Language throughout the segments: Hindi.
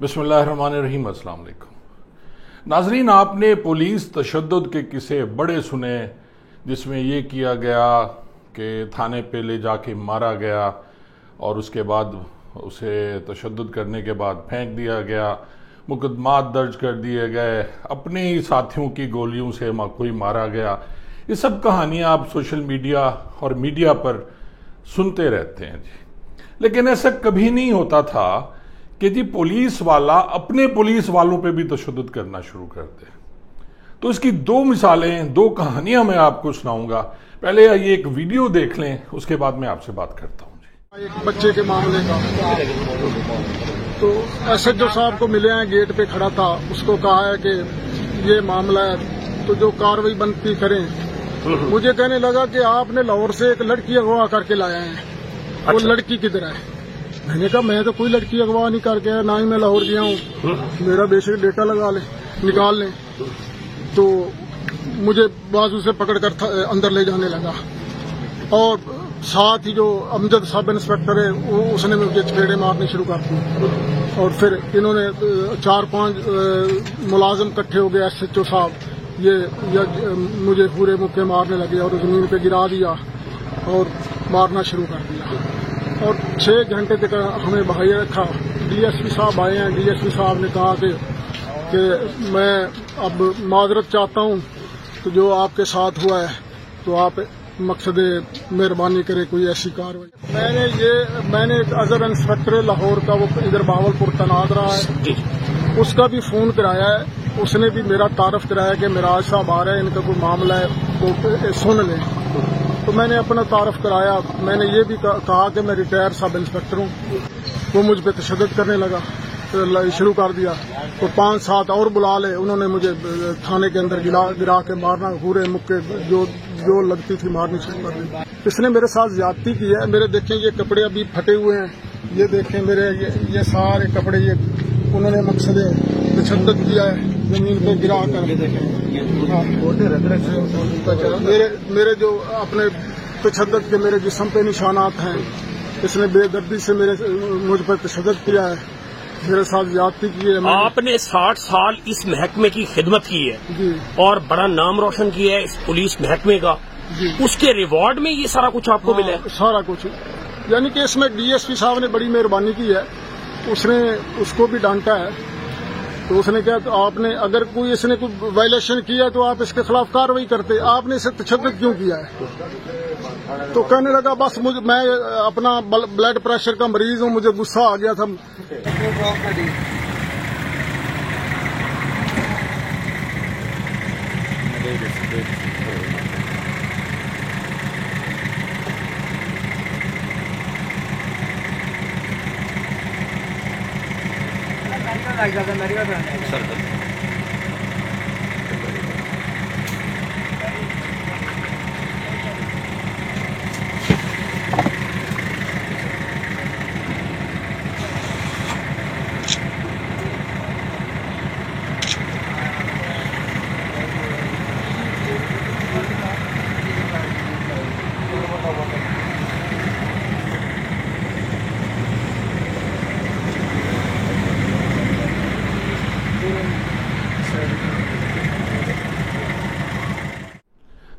बिस्मिल्लाहिर्रहमानिर्रहीम। अस्सलाम वालेकुम नाजरीन, आपने पुलिस तशद्दुद के किस्से बड़े सुने जिसमें यह किया गया कि थाने पे ले जाके मारा गया और उसके बाद उसे तशद्दुद करने के बाद फेंक दिया गया, मुकदमात दर्ज कर दिए गए, अपने ही साथियों की गोलियों से कोई मारा गया। ये सब कहानियाँ आप सोशल मीडिया और मीडिया पर सुनते रहते हैं जी। लेकिन ऐसा कभी नहीं होता था कि जी पुलिस वाला अपने पुलिस वालों पे भी तशद्दुद करना शुरू कर दे। तो इसकी दो मिसालें, दो कहानियां मैं आपको सुनाऊंगा। पहले ये एक वीडियो देख लें, उसके बाद मैं आपसे बात करता हूं जी। एक बच्चे के मामले का तो एसएचओ साहब को मिले हैं, गेट पे खड़ा था, उसको कहा है कि ये मामला है तो जो कार्रवाई बनती करें। मुझे कहने लगा कि आपने लाहौर से एक लड़की अगवा करके लाया है, वो लड़की किधर है? मैंने कहा मैं तो कोई लड़की अगवा नहीं करके आया, ना ही मैं लाहौर गया हूँ, मेरा बेसिक डेटा निकाल लें। तो मुझे बाजू से पकड़कर अंदर ले जाने लगा और साथ ही जो अमजद सब इंस्पेक्टर है उसने मुझे चपेड़े मारने शुरू कर दिए। और फिर इन्होंने 4-5 मुलाजिम इकट्ठे हो गए, एसएचओ साहब ये मुझे पूरे मुक्के मारने लगे और जमीन पे गिरा दिया और मारना शुरू कर दिया। और 6 घंटे तक हमें बहाया रखा। डीएसपी साहब आए हैं, डीएसपी साहब ने कहा कि मैं अब माजरत चाहता हूं, तो जो आपके साथ हुआ है तो आप मकसद मेहरबानी करें कोई ऐसी कार्रवाई। मैंने एक अजहर इंस्पेक्टर लाहौर का, वो इधर बहावलपुर तैनात रहा है, उसका भी फोन कराया है। उसने भी मेरा तारफ कराया कि मिराज साहब आ रहे हैं, इनका कोई मामला है तो सुन लें। तो मैंने अपना तारफ कराया। मैंने ये भी कहा कि मैं रिटायर्ड सब इंस्पेक्टर हूँ। वो मुझ पर तशद्दुद करने लगा, तो शुरू कर दिया। तो 5-7 और बुला ले, उन्होंने मुझे थाने के अंदर गिरा के मारना, पूरे मुक्के जो लगती थी मारनी शुरू कर दी। इसने मेरे साथ ज्यादती की है। मेरे देखें ये कपड़े अभी फटे हुए हैं, ये देखें मेरे ये सारे कपड़े, ये उन्होंने मकसद तशद्दुद किया है, जमीन पे गिरा कर। मेरे जो अपने तशद्दुद के मेरे जिस्म पे निशानात हैं, इसने बेदर्दी से मुझ पर तशद्दुद किया है, मेरे साथ ज्यादती की है। आपने 60 साल इस महकमे की खिदमत की है जी, और बड़ा नाम रोशन किया है इस पुलिस महकमे का जी। उसके रिवॉर्ड में ये सारा कुछ आपको मिला है? सारा कुछ, यानी कि इसमें डीएसपी साहब ने बड़ी मेहरबानी की है। उसने उसको भी डांटा है। तो उसने क्या, तो आपने अगर कोई इसने कोई वायलेशन किया तो आप इसके खिलाफ कार्रवाई करते, आपने इसे तशद्दुद क्यों किया है? तो कहने लगा बस मैं अपना ब्लड प्रेशर का मरीज हूँ, मुझे गुस्सा आ गया था।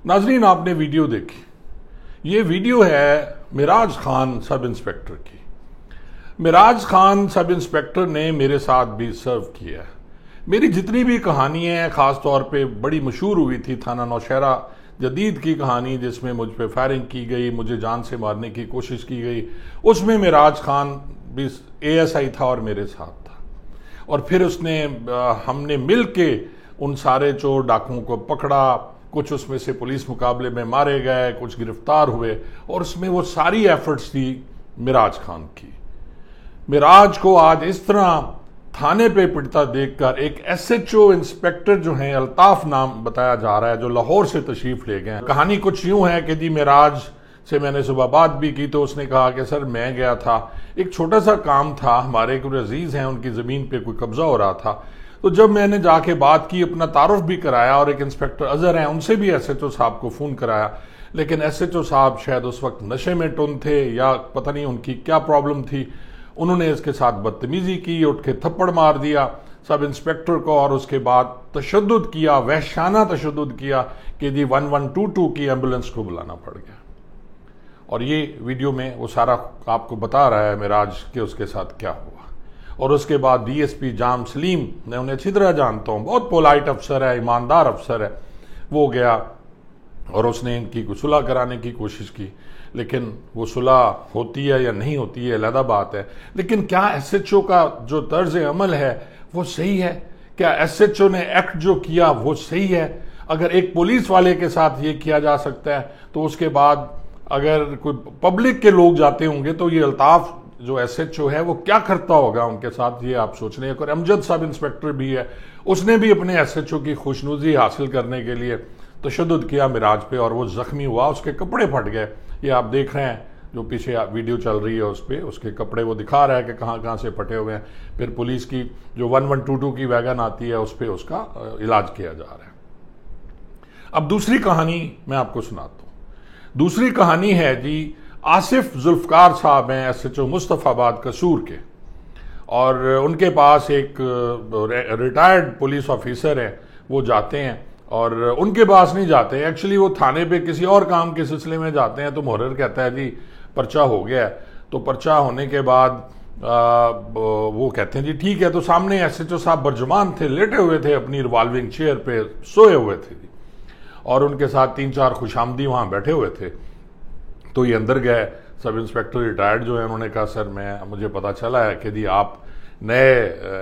नाजरीन, आपने वीडियो देखी। ये वीडियो है मिराज खान सब इंस्पेक्टर की। मिराज खान सब इंस्पेक्टर ने मेरे साथ भी सर्व किया है। मेरी जितनी भी कहानियां हैं, खास तौर पे बड़ी मशहूर हुई थी थाना नौशहरा जदीद की कहानी, जिसमें मुझ पे फायरिंग की गई, मुझे जान से मारने की कोशिश की गई, उसमें मिराज खान भी एएसआई था और मेरे साथ था। और फिर हमने मिल के उन सारे चोर डाकुओं को पकड़ा। कुछ उसमें से पुलिस मुकाबले में मारे गए, कुछ गिरफ्तार हुए, और उसमें वो सारी एफर्ट्स थी मिराज खान की। मिराज को आज इस तरह थाने पे पिटता देखकर एक एसएचओ इंस्पेक्टर जो हैं, अल्ताफ नाम बताया जा रहा है, जो लाहौर से तशरीफ ले गए। कहानी कुछ यूं है कि जी मिराज से मैंने सुबह बात भी की तो उसने कहा कि सर मैं गया था, एक छोटा सा काम था, हमारे कोई अजीज हैं उनकी जमीन पे कोई कब्जा हो रहा था। तो जब मैंने जाके बात की, अपना तारुफ भी कराया, और एक इंस्पेक्टर अजहर हैं उनसे भी एसएचओ साहब को फोन कराया, लेकिन एसएचओ साहब शायद उस वक्त नशे में टुन थे या पता नहीं उनकी क्या प्रॉब्लम थी, उन्होंने इसके साथ बदतमीजी की, उठ के थप्पड़ मार दिया सब इंस्पेक्टर को, और उसके बाद तशद्दुद किया, वहशाना तशद्दुद किया कि जी 1122 की एम्बुलेंस को बुलाना पड़ गया। और ये वीडियो में वो सारा आपको बता रहा है मिराज कि उसके साथ क्या हुआ। और उसके बाद डीएसपी जाम सलीम, मैं उन्हें अच्छी तरह जानता हूँ, बहुत पोलाइट अफसर है, ईमानदार अफसर है, वो गया और उसने इनकी सुलह कराने की कोशिश की। लेकिन वो सुलह होती है या नहीं होती है अलग बात है। लेकिन क्या एसएचओ का जो तर्ज अमल है वो सही है? क्या एसएचओ ने एक्ट जो किया वो सही है? अगर एक पुलिस वाले के साथ ये किया जा सकता है तो उसके बाद अगर कोई पब्लिक के लोग जाते होंगे तो ये अल्ताफ जो एसएचओ है वो क्या करता होगा उनके साथ, ये आप सोच रहे हैं। और अमजद सब इंस्पेक्टर भी है, उसने भी अपने एसएचओ की खुशनुदी हासिल करने के लिए तशद्दुद किया मिराज पे, और वो जख्मी हुआ, उसके कपड़े फट गए। ये आप देख रहे हैं जो पीछे वीडियो चल रही है उस पर उसके कपड़े वो दिखा रहा है कि कहाँ कहाँ से फटे हुए हैं। फिर पुलिस की जो 1122 की वैगन आती है उस पर उसका इलाज किया जा रहा है। अब दूसरी कहानी मैं आपको सुनाता हूँ। दूसरी कहानी है जी, आसिफ जुल्फकार साहब हैं एसएचओ मुस्तफाबाद कसूर के, और उनके पास एक रिटायर्ड पुलिस ऑफिसर है, वो जाते हैं और उनके पास नहीं जाते, एक्चुअली वो थाने पे किसी और काम के सिलसिले में जाते हैं। तो मुहर्रिर कहता है जी पर्चा हो गया है। तो पर्चा होने के बाद वो कहते हैं जी ठीक है। तो सामने एसएचओ साहब बर्जुमान थे, लेटे हुए थे अपनी रिवॉल्विंग चेयर पे, सोए हुए थे जी, और उनके साथ 3-4 खुशामदी वहां बैठे हुए थे। तो ये अंदर गए, सब इंस्पेक्टर रिटायर्ड जो है, उन्होंने कहा सर मुझे पता चला है कि जी आप नए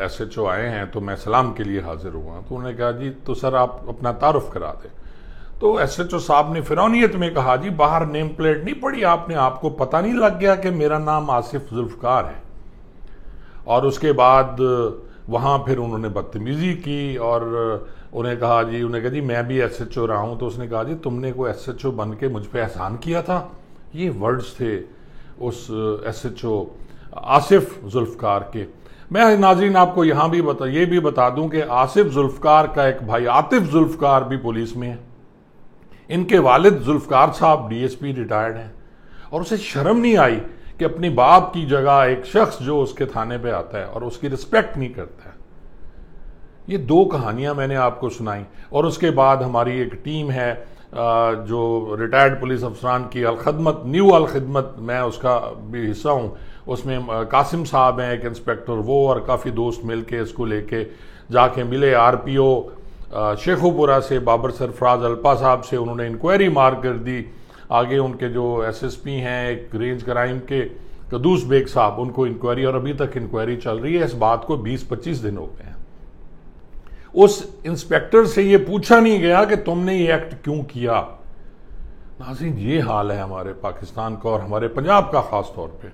एसएचओ आए हैं तो मैं सलाम के लिए हाजिर हुआ। तो उन्होंने कहा जी तो सर आप अपना तारुफ करा दें। तो एसएचओ साहब ने फिरौनियत में कहा जी बाहर नेम प्लेट नहीं पड़ी आपने, आपको पता नहीं लग गया कि मेरा नाम आसिफ जुल्फकार है? और उसके बाद वहां फिर उन्होंने बदतमीजी की और उन्हें कहा जी मैं भी एसएचओ रहा हूं। तो उसने कहा जी तुमने कोई एसएचओ बन के मुझ पर एहसान किया था। ये वर्ड्स थे उस एसएचओ आसिफ जुल्फकार के। मैं नाज़रीन आपको यहां भी ये भी बता दूं कि आसिफ जुल्फकार का एक भाई आतिफ जुल्फकार भी पुलिस में है। इनके वालिद जुल्फकार साहब डीएसपी रिटायर्ड हैं, और उसे शर्म नहीं आई कि अपने बाप की जगह एक शख्स जो उसके थाने पे आता है और उसकी रिस्पेक्ट नहीं करता है। ये 2 कहानियां मैंने आपको सुनाई। और उसके बाद हमारी एक टीम है जो रिटायर्ड पुलिस अफसरान की अलखदमत, न्यू अलखदमत, मैं उसका भी हिस्सा हूं। उसमें कासिम साहब हैं एक इंस्पेक्टर, वो और काफ़ी दोस्त मिलके इसको लेके जाके मिले आरपीओ शेखोपुरा से बाबर सरफराज अल्पा साहब से। उन्होंने इंक्वायरी मार कर दी। आगे उनके जो एसएसपी हैं एक रेंज क्राइम के कदूस बेग साहब, उनको इंक्वायरी, और अभी तक इंक्वायरी चल रही है। इस बात को 20-25 दिन हो गए हैं। उस इंस्पेक्टर से ये पूछा नहीं गया कि तुमने ये एक्ट क्यों किया। नाज़रीन ये हाल है हमारे पाकिस्तान का और हमारे पंजाब का खास तौर पे।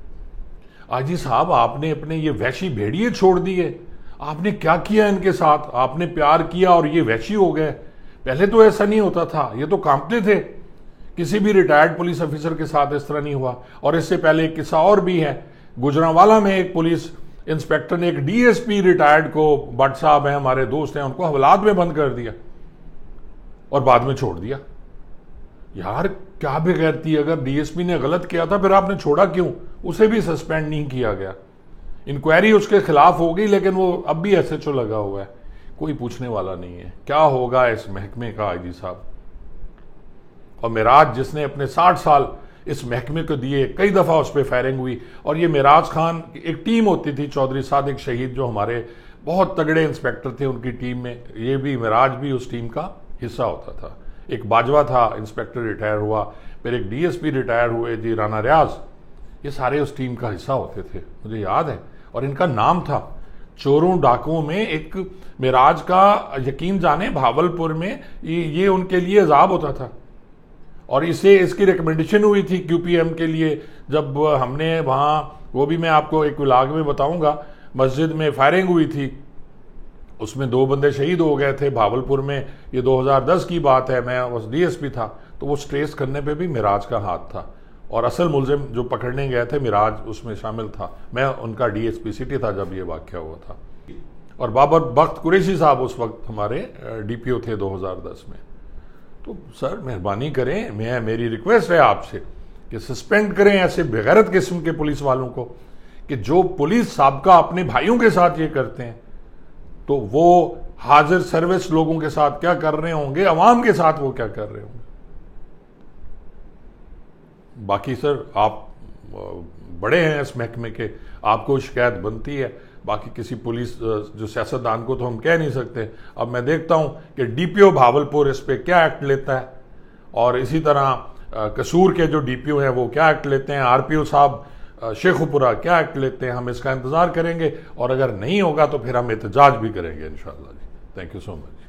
आजी साहब आपने अपने ये वैशी भेड़िए छोड़ दिए, आपने क्या किया इनके साथ? आपने प्यार किया और ये वैशी हो गए। पहले तो ऐसा नहीं होता था, ये तो कांपते थे। किसी भी रिटायर्ड पुलिस ऑफिसर के साथ इस तरह नहीं हुआ। और इससे पहले एक किस्सा और भी है, गुजरांवाला में एक पुलिस इंस्पेक्टर ने एक डीएसपी रिटायर्ड को, भट्ट साहब हैं हमारे दोस्त हैं, उनको हवालात में बंद कर दिया और बाद में छोड़ दिया। यार क्या बेगैरती, अगर डीएसपी ने गलत किया था फिर आपने छोड़ा क्यों? उसे भी सस्पेंड नहीं किया गया। इंक्वायरी उसके खिलाफ हो गई लेकिन वो अब भी एसएचओ लगा हुआ है, कोई पूछने वाला नहीं है। क्या होगा इस महकमे का आईजी साहब? और मिराज जिसने अपने 60 साल इस महकमे को दिए, कई दफा उस पर फायरिंग हुई। और ये मिराज खान, एक टीम होती थी चौधरी सादिक शहीद जो हमारे बहुत तगड़े इंस्पेक्टर थे, उनकी टीम में ये भी मिराज भी उस टीम का हिस्सा होता था। एक बाजवा था इंस्पेक्टर रिटायर हुआ, फिर एक डीएसपी रिटायर हुए जी राना रियाज, ये सारे उस टीम का हिस्सा होते थे, मुझे याद है। और इनका नाम था, चोरों डाकुओं में एक मिराज का, यकीन जाने भावलपुर में ये उनके लिए अजाब होता था। और इसकी रिकमेंडेशन हुई थी क्यूपीएम के लिए जब हमने वहां, वो भी मैं आपको एक व्लॉग में बताऊंगा, मस्जिद में फायरिंग हुई थी, उसमें 2 बंदे शहीद हो गए थे भावलपुर में। ये 2010 की बात है, मैं उस डीएसपी था। तो वो स्ट्रेस करने पे भी मिराज का हाथ था और असल मुलजिम जो पकड़ने गए थे मिराज उसमें शामिल था। मैं उनका डीएसपी सिटी था जब ये वाकया हुआ था। और बाबर बख्त कुरैशी साहब उस वक्त हमारे डीपीओ थे 2010 में। तो सर मेहरबानी करें, मेरी रिक्वेस्ट है आपसे कि सस्पेंड करें ऐसे बेगैरत किस्म के पुलिस वालों को कि जो पुलिस साहबका अपने भाइयों के साथ ये करते हैं, तो वो हाजिर सर्विस लोगों के साथ क्या कर रहे होंगे, अवाम के साथ वो क्या कर रहे होंगे। बाकी सर आप बड़े हैं इस महकमे के, आपको शिकायत बनती है। बाकी किसी पुलिस जो सियासतदान को तो हम कह नहीं सकते। अब मैं देखता हूं कि डीपीओ भावलपुर इस पे क्या एक्ट लेता है, और इसी तरह कसूर के जो डीपीओ हैं वो क्या एक्ट लेते हैं, आरपीओ साहब शेखुपुरा क्या एक्ट लेते हैं। हम इसका इंतजार करेंगे, और अगर नहीं होगा तो फिर हम एहतजाज भी करेंगे इंशाअल्लाह जी। Thank you so much.